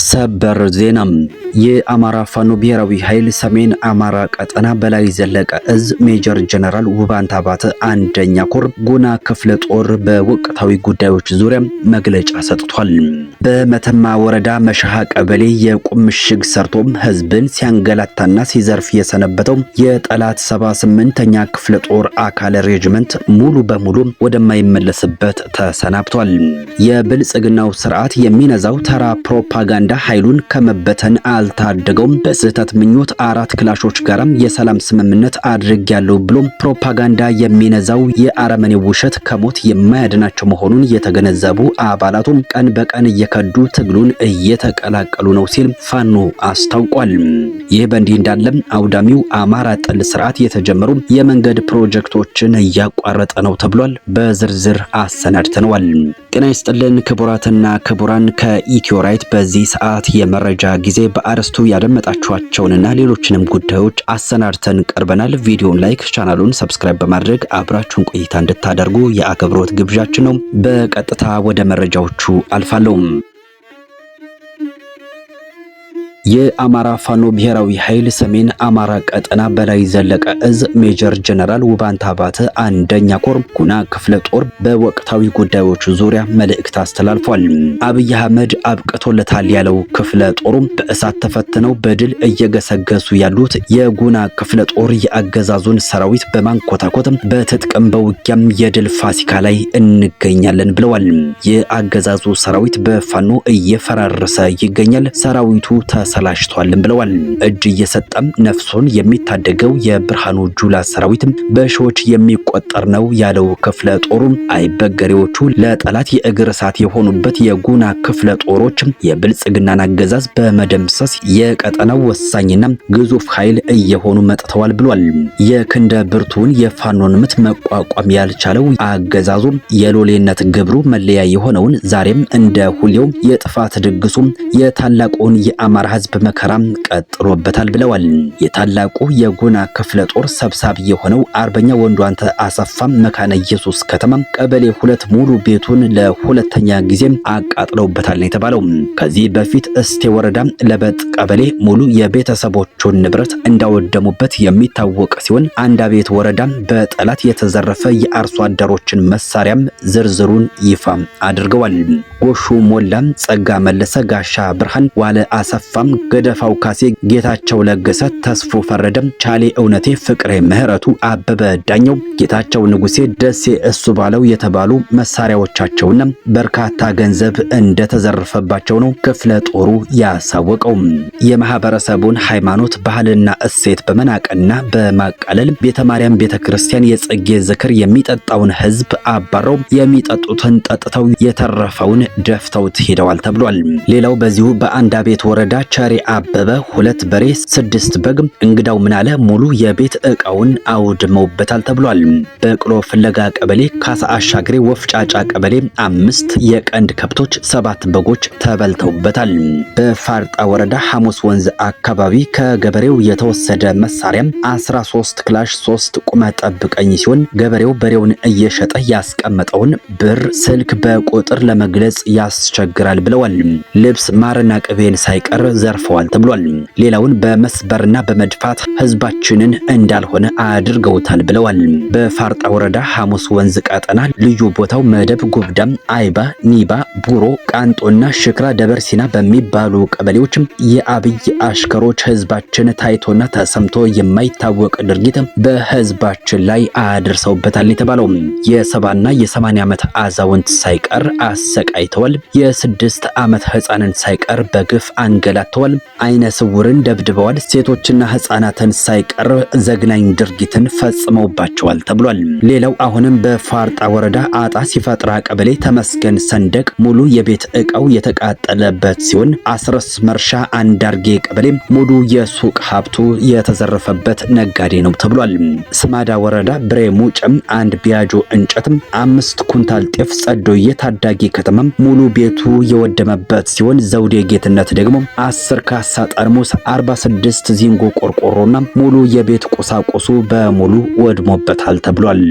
ሰበር ዜና የአማራ ፋኖ ብሔራዊ ኃይል ሰሜን አማራ ቀጠና በላይ ዘለቀ እዝ ሜጀር ጀነራል ውባንታ ባተ አንደኛ ኮር ጉና ክፍለ ጦር በወቅታዊ ጉዳዮች ዙሪያ መግለጫ ሰጥቷል። በመተማ ወረዳ መሻሃ ቀበሌ የቁም ምሽግ ሰርቶም ህዝብን ሲያንገላታና ሲዘርፍ የሰነበተው የጠላት 78ኛ ክፍለ ጦር አካለ ሬጅመንት ሙሉ በሙሉ ወደማይመለስበት ተሰናብቷል። የብልጽግናው ስርዓት የሚነዛው ተራ ፕሮፓጋንዳ ኃይሉን ከመበተን አልታደገውም። በስህተት ምኞት 4 ክላሾች ጋርም የሰላም ስምምነት አድርጌያለሁ ብሎ ፕሮፓጋንዳ የሚነዛው የአረመኔ ውሸት ከሞት የማያድናቸው መሆኑን የተገነዘቡ አባላቱም ቀን በቀን እየከዱ ትግሉን እየተቀላቀሉ ነው ሲል ፋኖ አስታውቋል። ይህ በእንዲህ እንዳለም አውዳሚው አማራ ጠል ስርዓት የተጀመሩ የመንገድ ፕሮጀክቶችን እያቋረጠ ነው ተብሏል። በዝርዝር አሰናድተነዋል። ጤና ይስጥልን ክቡራትና ክቡራን፣ ከኢትዮ ራይት በዚህ ሰዓት የመረጃ ጊዜ በአርስቱ ያደመጣችኋቸውንና ሌሎችንም ጉዳዮች አሰናድተን ቀርበናል። ቪዲዮውን ላይክ፣ ቻናሉን ሰብስክራይብ በማድረግ አብራችሁን ቆይታ እንድታደርጉ የአክብሮት ግብዣችን ነው። በቀጥታ ወደ መረጃዎቹ አልፋለሁ። የአማራ ፋኖ ብሔራዊ ኃይል ሰሜን አማራ ቀጠና በላይ ዘለቀ እዝ ሜጀር ጀነራል ውባንታ ባተ አንደኛ ኮር ጉና ክፍለ ጦር በወቅታዊ ጉዳዮች ዙሪያ መልእክት አስተላልፏል። አብይ አህመድ አብቅቶለታል ያለው ክፍለ ጦሩ በእሳት ተፈትነው በድል እየገሰገሱ ያሉት የጉና ክፍለ ጦር የአገዛዙን ሰራዊት በማንኮታኮት በትጥቅም በውጊያም የድል ፋሲካ ላይ እንገኛለን ብለዋል። የአገዛዙ ሰራዊት በፋኖ እየፈራረሰ ይገኛል። ሰራዊቱ ተሰላሽቷልም ብለዋል። እጅ እየሰጠም ነፍሱን የሚታደገው የብርሃኑ ጁላ ሰራዊትም በሺዎች የሚቆጠር ነው ያለው ክፍለ ጦሩ አይበገሬዎቹ ለጠላት የእግር እሳት የሆኑበት የጉና ክፍለ ጦሮች የብልጽግናን አገዛዝ በመደምሰስ የቀጠናው ወሳኝና ግዙፍ ኃይል እየሆኑ መጥተዋል ብሏል። የክንደ ብርቱን የፋኖን ምት መቋቋም ያልቻለው አገዛዙ የሎሌነት ግብሩ መለያ የሆነውን ዛሬም እንደ ሁሌው የጥፋት ድግሱ የታላቁን የአማራ ህዝብ መከራም ቀጥሎበታል ብለዋል። የታላቁ የጉና ክፍለ ጦር ሰብሳቢ የሆነው አርበኛ ወንዱ አንተ አሰፋም መካነ ኢየሱስ ከተማ ቀበሌ 2 ሙሉ ቤቱን ለሁለተኛ ጊዜ አቃጥለውበታል ነው የተባለው። ከዚህ በፊት እስቴ ወረዳ ለበጥ ቀበሌ ሙሉ የቤተሰቦቹን ንብረት እንዳወደሙበት የሚታወቅ ሲሆን አንዳቤት ወረዳ በጠላት የተዘረፈ የአርሶ አደሮችን መሳሪያም ዝርዝሩን ይፋ አድርገዋል። ጎሹ ሞላም፣ ጸጋ መለሰ፣ ጋሻ ብርሃን፣ ዋለ አሰፋም፣ ገደፋው ካሴ፣ ጌታቸው ለገሰ፣ ተስፎ ፈረደም፣ ቻሌ እውነቴ፣ ፍቅሬ ምህረቱ፣ አበበ ዳኘው፣ ጌታቸው ንጉሴ፣ ደሴ እሱ ባለው የተባሉ መሳሪያዎቻቸውና በርካታ ገንዘብ እንደተዘረፈባቸው ነው ክፍለ ጦሩ ያሳወቀው። የማህበረሰቡን ሃይማኖት ባህልና እሴት በመናቅና በማቃለል ቤተ ማርያም ቤተክርስቲያን የጽጌ ዝክር የሚጠጣውን ህዝብ አባረው የሚጠጡትን ጠጥተው የተረፈውን ደፍተውት ሄደዋል ተብሏል። ሌላው በዚሁ በአንዳቤት ወረዳ ቸሬ አበበ 2 በሬ 6 በግ እንግዳው ምናለ ሙሉ የቤት ዕቃውን አውድመውበታል ተብሏል። በቅሎ ፍለጋ ቀበሌ ካሳ አሻግሬ ወፍጫጫ ቀበሌ 5 የቀንድ ከብቶች 7 በጎች ተበልተውበታል። በፋርጣ ወረዳ ሐሙስ ወንዝ አካባቢ ከገበሬው የተወሰደ መሳሪያ 13 ክላሽ 3 ቁመ ጠብቀኝ ሲሆን ገበሬው በሬውን እየሸጠ ያስቀመጠውን ብር ስልክ በቁጥር ለመግለጽ ያስቸግራል ብለዋል። ልብስ ማርና ቅቤን ሳይቀር ዘርፈዋል ተብሏል። ሌላውን በመስበርና በመድፋት ህዝባችንን እንዳልሆነ አድርገውታል ብለዋል። በፋርጣ ወረዳ ሐሙስ ወንዝ ቀጠና ልዩ ቦታው መደብ ጉብዳም፣ አይባ፣ ኒባ፣ ቡሮ፣ ቃንጦና ሽክራ ደበርሲና በሚባሉ ቀበሌዎች የአብይ አሽከሮች ህዝባችን ታይቶና ተሰምቶ የማይታወቅ ድርጊት በህዝባችን ላይ አድርሰውበታል የተባለው የ70ና የ80 ዓመት አዛውንት ሳይቀር አሰቃይተዋል። የ6 ዓመት ህፃንን ሳይቀር በግፍ አንገላተዋል። አይነ ስውርን ደብድበዋል። ሴቶችና ህፃናትን ሳይቀር ዘግናኝ ድርጊትን ፈጽመውባቸዋል ተብሏል። ሌላው አሁንም በፋርጣ ወረዳ አጣ ሲፈጥራ ቀበሌ ተመስገን ሰንደቅ ሙሉ የቤት ዕቃው የተቃጠለበት ሲሆን አስረስ መርሻ አንዳርጌ ቀበሌ ሙሉ የሱቅ ሀብቱ የተዘረፈበት ነጋዴ ነው ተብሏል። ስማዳ ወረዳ ብሬ ሙጭም 1 ቢያጆ እንጨትም 5 ኩንታል ጤፍ ጸዶዬ ታዳጊ ከተማ ሙሉ ቤቱ የወደመበት ሲሆን ዘውዴ ጌትነት ደግሞ 10 ካሳ ጠርሙስ 46 ዚንጎ ቆርቆሮና ሙሉ የቤት ቁሳቁሱ በሙሉ ወድሞበታል ተብሏል።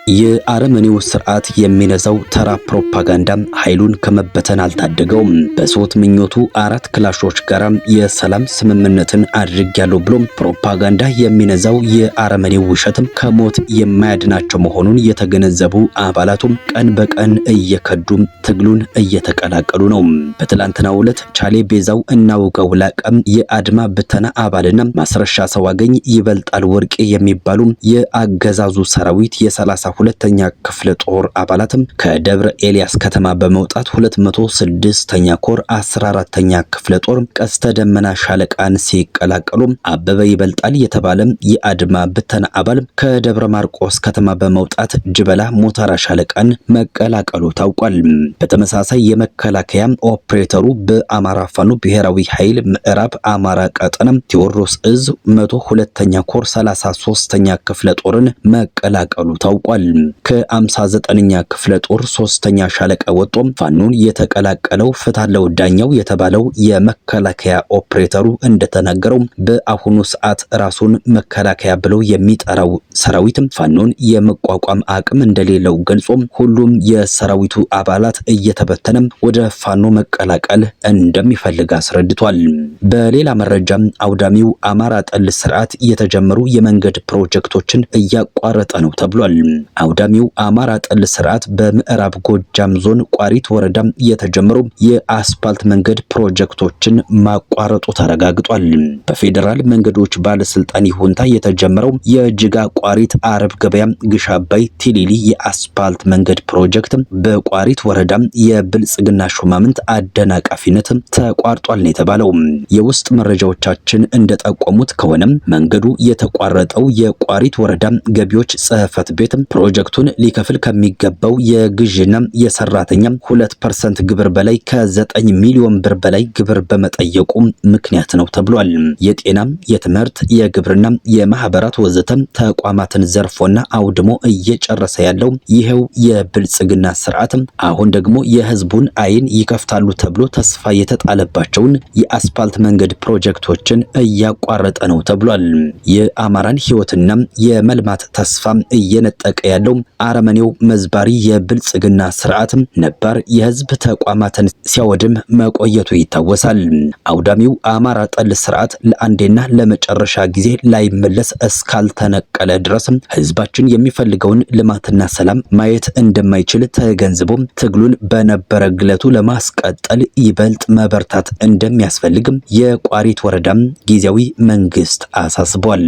የአረመኔው ስርዓት የሚነዛው ተራ ፕሮፓጋንዳ ኃይሉን ከመበተን አልታደገውም። በሶት ምኞቱ 4 ክላሾች ጋር የሰላም ስምምነትን አድርጌያለሁ ብሎ ፕሮፓጋንዳ የሚነዛው የአረመኔው ውሸትም ከሞት የማያድናቸው መሆኑን የተገነዘቡ አባላቱም ቀን በቀን እየከዱ ትግሉን እየተቀላቀሉ ነው። በትላንትናው ዕለት ቻሌ ቤዛው እናውቀው ላቀም የአድማ ብተና አባልና ማስረሻ ሰዋገኝ ይበልጣል ወርቄ የሚባሉ የአገዛዙ ሰራዊት የ32ኛ ክፍለ ጦር አባላትም ከደብረ ኤልያስ ከተማ በመውጣት 206ኛ ኮር 14ኛ ክፍለ ጦር ቀስተ ደመና ሻለቃን ሲቀላቀሉ አበበ ይበልጣል የተባለ የአድማ ብተና አባል ከደብረ ማርቆስ ከተማ በመውጣት ጅበላ ሞተራ ሻለቃን መቀላቀሉ ታውቋል። በተመሳሳይ የመከላከያ ኦፕሬተሩ በአማራ ፋኖ ብሔራዊ ኃይል ምዕራብ አማራ ቀጠና ቴዎድሮስ እዝ 102ኛ ኮር 33ኛ ክፍለ ጦርን መቀላቀሉ ታውቋል። ከ59ኛ ክፍለ ጦር 3ኛ ሻለቃ ወጦ ፋኖን የተቀላቀለው ፍታለው ዳኛው የተባለው የመከላከያ ኦፕሬተሩ እንደተናገረው በአሁኑ ሰዓት ራሱን መከላከያ ብለው የሚጠራው ሰራዊት ፋኖን የመቋቋም አቅም እንደሌለው ገልጾ ሁሉም የሰራዊቱ አባላት እየተበተነ ወደ ፋኖ መቀላቀል እንደሚፈልግ አስረድቷል። በሌላ መረጃ አውዳሚው አማራ ጠል ስርዓት የተጀመሩ የመንገድ ፕሮጀክቶችን እያቋረጠ ነው ተብሏል። አውዳሚው አማራ ጠል ስርዓት በምዕራብ ጎጃም ዞን ቋሪት ወረዳ የተጀመሩ የአስፓልት መንገድ ፕሮጀክቶችን ማቋረጡ ተረጋግጧል። በፌዴራል መንገዶች ባለስልጣን ይሁንታ የተጀመረው የጅጋ ቋሪት አረብ ገበያ ግሽ አባይ ቲሊሊ የአስፓልት መንገድ ፕሮጀክት በቋሪት ወረዳ የብልጽግና ሹማምንት አደናቃፊነት ተቋርጧል ነው የተባለው። የውስጥ መረጃዎቻችን እንደጠቆሙት ከሆነ መንገዱ የተቋረጠው የቋሪት ወረዳ ገቢዎች ጽሕፈት ቤት ፕሮጀክቱን ሊከፍል ከሚገባው የግዥና የሰራተኛ 2% ግብር በላይ ከ9 ሚሊዮን ብር በላይ ግብር በመጠየቁ ምክንያት ነው ተብሏል። የጤና፣ የትምህርት፣ የግብርና፣ የማህበራት ወዘተ ተቋማትን ዘርፎና አውድሞ እየጨረሰ ያለው ይሄው የብልጽግና ስርዓት አሁን ደግሞ የህዝቡን አይን ይከፍታሉ ተብሎ ተስፋ የተጣለባቸውን የአስፓልት መንገድ ፕሮጀክቶችን እያቋረጠ ነው ተብሏል። የአማራን ህይወትና የመልማት ተስፋ እየነጠቀ ያለው አረመኔው መዝባሪ የብልጽግና ስርዓት ነባር የህዝብ ተቋማትን ሲያወድም መቆየቱ ይታወሳል። አውዳሚው አማራ ጠል ስርዓት ለአንዴና ለመጨረሻ ጊዜ ላይመለስ እስካልተነቀለ ድረስ ህዝባችን የሚፈልገውን ልማትና ሰላም ማየት እንደማይችል ተገንዝቦ ትግሉን በነበረ ግለቱ ለማስቀጠል ይበልጥ መበርታት እንደሚያስፈልግ የቋሪት ወረዳ ጊዜያዊ መንግስት አሳስቧል።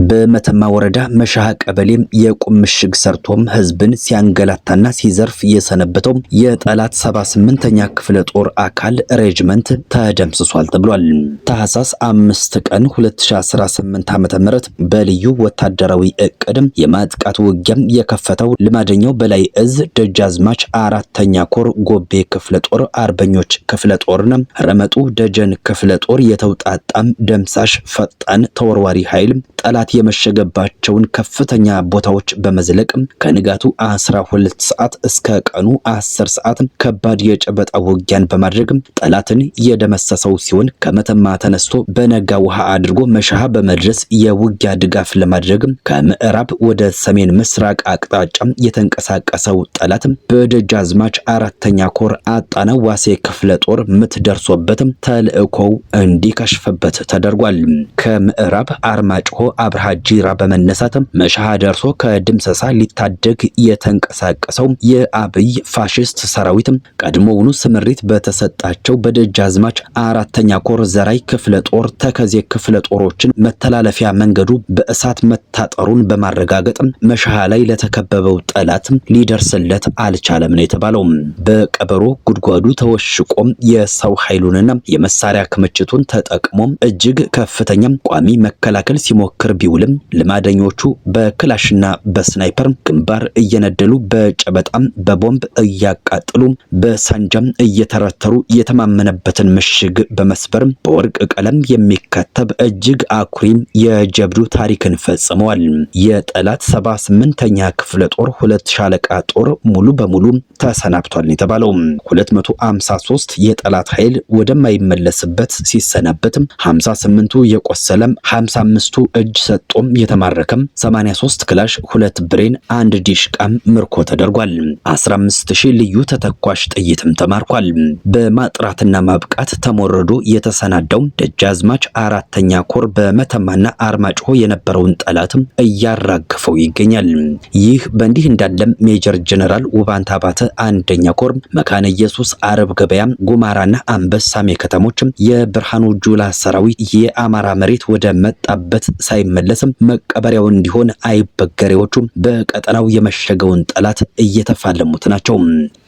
በመተማ ወረዳ መሻሃ ቀበሌ የቁም ምሽግ ሰርቶም ህዝብን ሲያንገላታና ሲዘርፍ የሰነበተው የጠላት 78ኛ ክፍለ ጦር አካል ሬጅመንት ተደምስሷል ተብሏል። ታህሳስ 5 ቀን 2018 ዓ.ም በልዩ ወታደራዊ እቅድ የማጥቃት ውጊያ የከፈተው ልማደኛው በላይ እዝ ደጃዝማች 4ኛ ኮር ጎቤ ክፍለ ጦር አርበኞች ክፍለ ጦርና ረመጡ ደጀን ክፍለ ጦር የተውጣጣም ደምሳሽ ፈጣን ተወርዋሪ ኃይል ጠላት የመሸገባቸውን ከፍተኛ ቦታዎች በመዝለቅ ከንጋቱ 12 ሰዓት እስከ ቀኑ 10 ሰዓት ከባድ የጨበጣ ውጊያን በማድረግ ጠላትን የደመሰሰው ሲሆን ከመተማ ተነስቶ በነጋ ውሃ አድርጎ መሻሃ በመድረስ የውጊያ ድጋፍ ለማድረግ ከምዕራብ ወደ ሰሜን ምስራቅ አቅጣጫ የተንቀሳቀሰው ጠላት በደጃዝማች 4ኛ ኮር አጣና ዋሴ ክፍለ ጦር ምትደርሶበት ተልእኮው እንዲከሽፍበት ተደርጓል። ከምዕራብ አርማጭሆ አብርሃ ጂራ በመነሳት መሻሃ ደርሶ ከድምሰሳ ሊታደግ የተንቀሳቀሰው የአብይ ፋሽስት ሰራዊት ቀድሞውኑ ስምሪት በተሰጣቸው በደጃዝማች 4ኛ ኮር ዘራይ ክፍለ ጦር ተከዜ ክፍለ ጦሮችን መተላለፊያ መንገዱ በእሳት መታጠሩን በማረጋገጥ መሻሃ ላይ ለተከበበው ጠላት ሊደርስለት አልቻለም ነው የተባለው። በቀበሮ ጉድጓዱ ተወሽቆ የሰው ኃይሉንና የመሳሪያ ክምችቱን ተጠቅሞ እጅግ ከፍተኛ ቋሚ መከላከል ሲሞክር ቢውል ቢውልም ልማደኞቹ በክላሽና በስናይፐር ግንባር እየነደሉ በጨበጣም በቦምብ እያቃጠሉ በሳንጃም እየተረተሩ የተማመነበትን ምሽግ በመስበር በወርቅ ቀለም የሚከተብ እጅግ አኩሪም የጀብዱ ታሪክን ፈጽመዋል። የጠላት 78ኛ ክፍለ ጦር 2 ሻለቃ ጦር ሙሉ በሙሉ ተሰናብቷል የተባለው 253 የጠላት ኃይል ወደማይመለስበት ሲሰናበት 58ቱ የቆሰለም 55ቱ እጅ ሰጦም የተማረከም 83 ክላሽ 2 ብሬን 1 ዲሽቃም ምርኮ ተደርጓል። 15000 ልዩ ተተኳሽ ጥይትም ተማርኳል። በማጥራትና ማብቃት ተሞርዶ የተሰናዳው ደጃዝማች 4ኛ ኮር በመተማና አርማጭሆ የነበረውን ጠላትም እያራገፈው ይገኛል። ይህ በእንዲህ እንዳለም ሜጀር ጀነራል ውባንታ ባተ 1ኛ ኮር መካነ ኢየሱስ አረብ ገበያ ጉማራና አንበሳሜ ከተሞች የብርሃኑ ጁላ ሰራዊት የአማራ መሬት ወደ መጣበት ሳይመለስም መቀበሪያው እንዲሆን አይበገሬዎቹ በቀጠናው የመሸገውን ጠላት እየተፋለሙት ናቸው።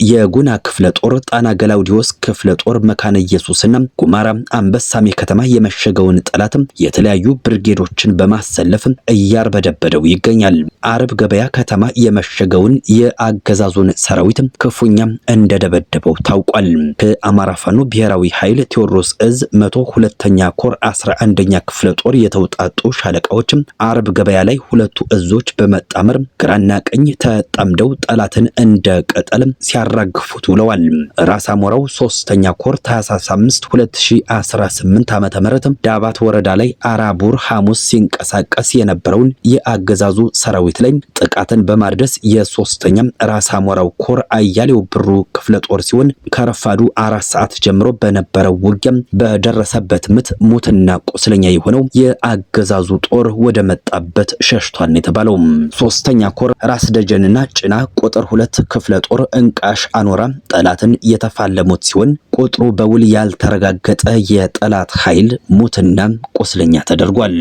የጉና ክፍለ ጦር ጣና ገላውዲዮስ ክፍለ ጦር መካነ ኢየሱስና ጉማራ አንበሳሜ ከተማ የመሸገውን ጠላት የተለያዩ ብርጌዶችን በማሰለፍ እያርበደበደው ይገኛል። አረብ ገበያ ከተማ የመሸገውን የአገዛዙን ሰራዊት ክፉኛ እንደደበደበው ታውቋል። ከአማራ ፋኖ ብሔራዊ ኃይል ቴዎድሮስ እዝ 102ኛ ኮር 11ኛ ክፍለ ጦር የተውጣጡ ሻለቃዎች አረብ ገበያ ላይ ሁለቱ እዞች በመጣመር ግራና ቀኝ ተጣምደው ጠላትን እንደ ቀጠል ሲያራግፉት ውለዋል። ራስ አሞራው 3ኛ ኮር ታህሳስ 5 2018 ዓ.ም ዳባት ወረዳ ላይ አራቡር ሐሙስ ሲንቀሳቀስ የነበረውን የአገዛዙ ሰራዊት ላይ ጥቃትን በማድረስ የ3ኛ ራስ አሞራው ኮር አያሌው ብሩ ክፍለ ጦር ሲሆን ከረፋዱ 4 ሰዓት ጀምሮ በነበረው ውጊያ በደረሰበት ምት ሙትና ቁስለኛ የሆነው የአገዛዙ ጦር ወደ መጣበት ሸሽቷል የተባለው 3ኛ ኮር ራስ ደጀንና ጭና ቁጥር 2 ክፍለ ጦር እንቃሽ አኖራ ጠላትን የተፋለሙት ሲሆን ቁጥሩ በውል ያልተረጋገጠ የጠላት ኃይል ሙትና ቁስለኛ ተደርጓል።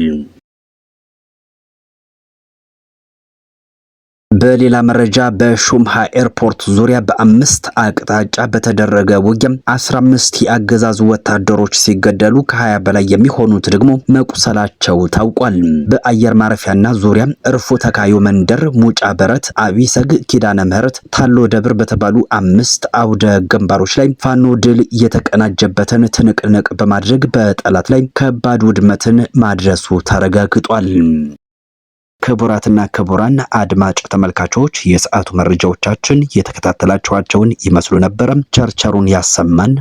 በሌላ መረጃ በሹምሃ ኤርፖርት ዙሪያ በ5 አቅጣጫ በተደረገ ውጊያ 15 የአገዛዙ ወታደሮች ሲገደሉ ከ20 በላይ የሚሆኑት ደግሞ መቁሰላቸው ታውቋል። በአየር ማረፊያና ዙሪያ እርፎ ተካዮ መንደር፣ ሙጫ በረት፣ አቢሰግ፣ ኪዳነ ምህረት፣ ታሎ ደብር በተባሉ 5 አውደ ግንባሮች ላይ ፋኖ ድል የተቀናጀበትን ትንቅንቅ በማድረግ በጠላት ላይ ከባድ ውድመትን ማድረሱ ተረጋግጧል። ክቡራትና ክቡራን አድማጭ ተመልካቾች የሰዓቱ መረጃዎቻችን የተከታተላችኋቸውን ይመስሉ ነበር። ቸርቸሩን ያሰማን።